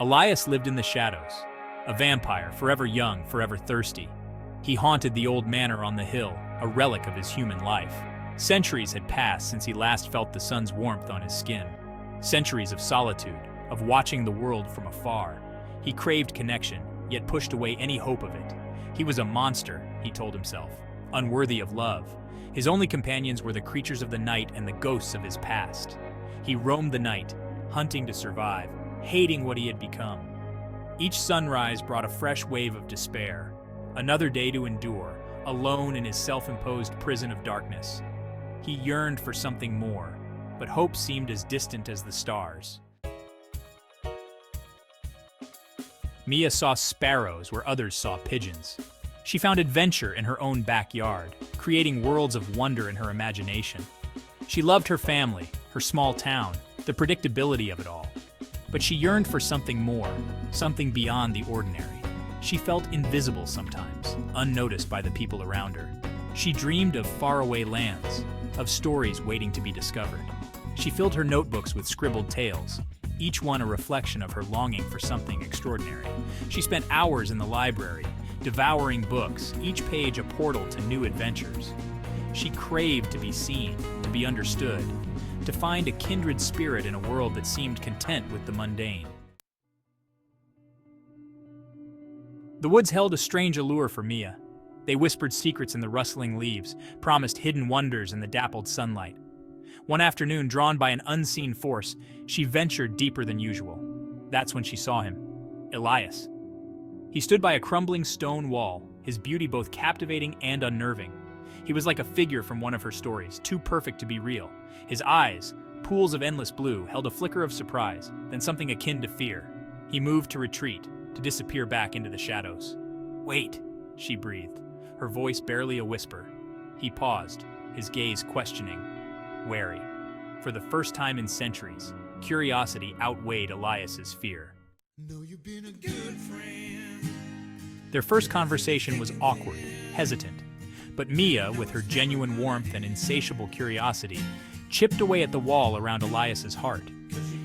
Elias lived in the shadows, a vampire, forever young, forever thirsty. He haunted the old manor on the hill, a relic of his human life. Centuries had passed since he last felt the sun's warmth on his skin. Centuries of solitude, of watching the world from afar. He craved connection, yet pushed away any hope of it. He was a monster, he told himself, unworthy of love. His only companions were the creatures of the night and the ghosts of his past. He roamed the night, hunting to survive, hating what he had become. Each sunrise brought a fresh wave of despair, another day to endure, alone in his self-imposed prison of darkness. He yearned for something more, but hope seemed as distant as the stars. Mia saw sparrows where others saw pigeons. She found adventure in her own backyard, creating worlds of wonder in her imagination. She loved her family, her small town, the predictability of it all. But she yearned for something more, something beyond the ordinary. She felt invisible sometimes, unnoticed by the people around her. She dreamed of faraway lands, of stories waiting to be discovered. She filled her notebooks with scribbled tales, each one a reflection of her longing for something extraordinary. She spent hours in the library, devouring books, each page a portal to new adventures. She craved to be seen, to be understood, to find a kindred spirit in a world that seemed content with the mundane. The woods held a strange allure for Mia. They whispered secrets in the rustling leaves, promised hidden wonders in the dappled sunlight. One afternoon, drawn by an unseen force, she ventured deeper than usual. That's when she saw him, Elias. He stood by a crumbling stone wall, his beauty both captivating and unnerving. He was like a figure from one of her stories, too perfect to be real. His eyes, pools of endless blue, held a flicker of surprise, then something akin to fear. He moved to retreat, to disappear back into the shadows. "Wait," she breathed, her voice barely a whisper. He paused, his gaze questioning, wary. For the first time in centuries, curiosity outweighed Elias's fear. Know you've been a good friend. Their first conversation was awkward, hesitant. But Mia, with her genuine warmth and insatiable curiosity, chipped away at the wall around Elias's heart.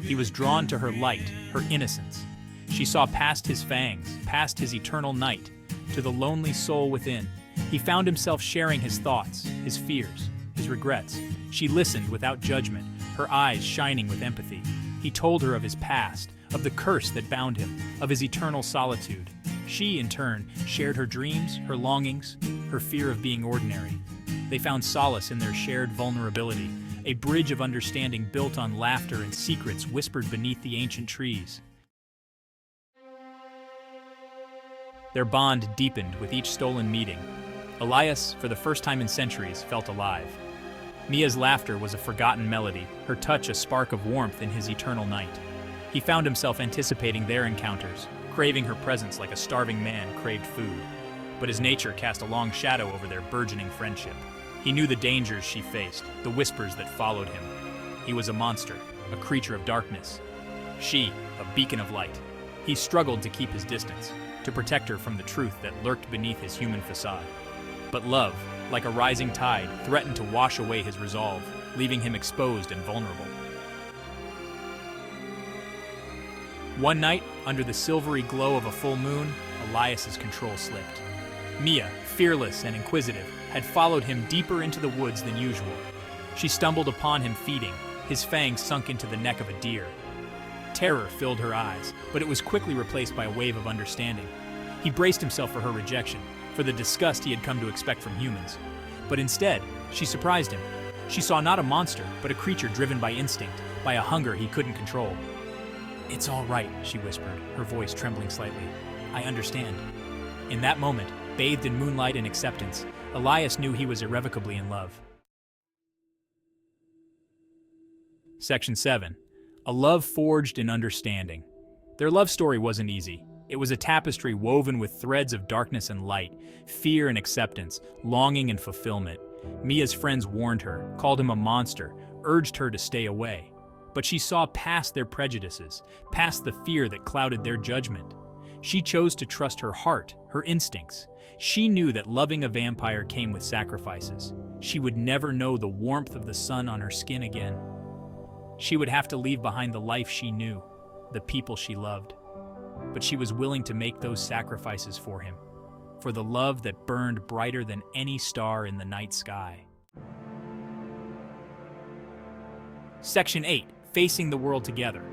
He was drawn to her light, her innocence. She saw past his fangs, past his eternal night, to the lonely soul within. He found himself sharing his thoughts, his fears, his regrets. She listened without judgment, her eyes shining with empathy. He told her of his past, of the curse that bound him, of his eternal solitude. She, in turn, shared her dreams, her longings, her fear of being ordinary. They found solace in their shared vulnerability, a bridge of understanding built on laughter and secrets whispered beneath the ancient trees. Their bond deepened with each stolen meeting. Elias, for the first time in centuries, felt alive. Mia's laughter was a forgotten melody, her touch a spark of warmth in his eternal night. He found himself anticipating their encounters, craving her presence like a starving man craved food. But his nature cast a long shadow over their burgeoning friendship. He knew the dangers she faced, the whispers that followed him. He was a monster, a creature of darkness. She, a beacon of light. He struggled to keep his distance, to protect her from the truth that lurked beneath his human facade. But love, like a rising tide, threatened to wash away his resolve, leaving him exposed and vulnerable. One night, under the silvery glow of a full moon, Elias's control slipped. Mia, fearless and inquisitive, had followed him deeper into the woods than usual. She stumbled upon him feeding, his fangs sunk into the neck of a deer. Terror filled her eyes, but it was quickly replaced by a wave of understanding. He braced himself for her rejection, for the disgust he had come to expect from humans. But instead, she surprised him. She saw not a monster, but a creature driven by instinct, by a hunger he couldn't control. "It's all right," she whispered, her voice trembling slightly. "I understand." In that moment, bathed in moonlight and acceptance, Elias knew he was irrevocably in love. Section 7. A love forged in understanding. Their love story wasn't easy. It was a tapestry woven with threads of darkness and light, fear and acceptance, longing and fulfillment. Mia's friends warned her, called him a monster, urged her to stay away. But she saw past their prejudices, past the fear that clouded their judgment. She chose to trust her heart, her instincts. She knew that loving a vampire came with sacrifices. She would never know the warmth of the sun on her skin again. She would have to leave behind the life she knew, the people she loved. but she was willing to make those sacrifices for him, for the love that burned brighter than any star in the night sky. Section 8. Facing the world together.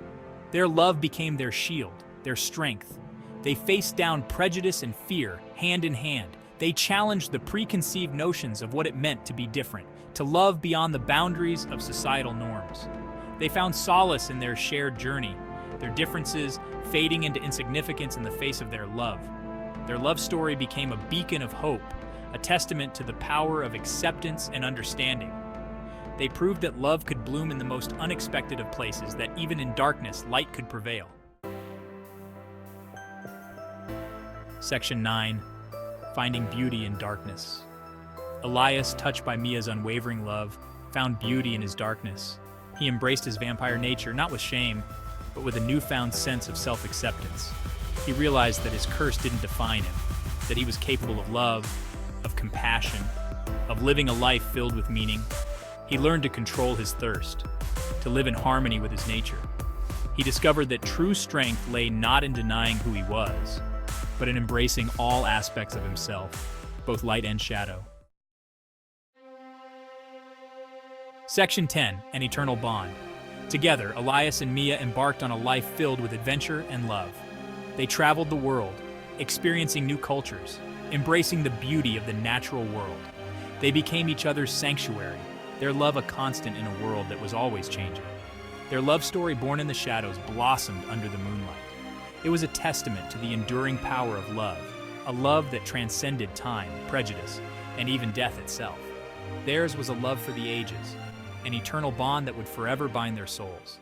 Their love became their shield, their strength. They faced down prejudice and fear, hand in hand. They challenged the preconceived notions of what it meant to be different, to love beyond the boundaries of societal norms. They found solace in their shared journey, their differences fading into insignificance in the face of their love. Their love story became a beacon of hope, a testament to the power of acceptance and understanding. They proved that love could bloom in the most unexpected of places, that even in darkness, light could prevail. Section 9. Finding beauty in darkness. Elias, touched by Mia's unwavering love, found beauty in his darkness. He embraced his vampire nature, not with shame, but with a newfound sense of self-acceptance. He realized that his curse didn't define him, that he was capable of love, of compassion, of living a life filled with meaning. He learned to control his thirst, to live in harmony with his nature. He discovered that true strength lay not in denying who he was, but in embracing all aspects of himself, both light and shadow. Section 10. An eternal bond. Together, Elias and Mia embarked on a life filled with adventure and love. They traveled the world, experiencing new cultures, embracing the beauty of the natural world. They became each other's sanctuary, their love a constant in a world that was always changing. Their love story, born in the shadows, blossomed under the moonlight. It was a testament to the enduring power of love, a love that transcended time, prejudice, and even death itself. Theirs was a love for the ages, an eternal bond that would forever bind their souls.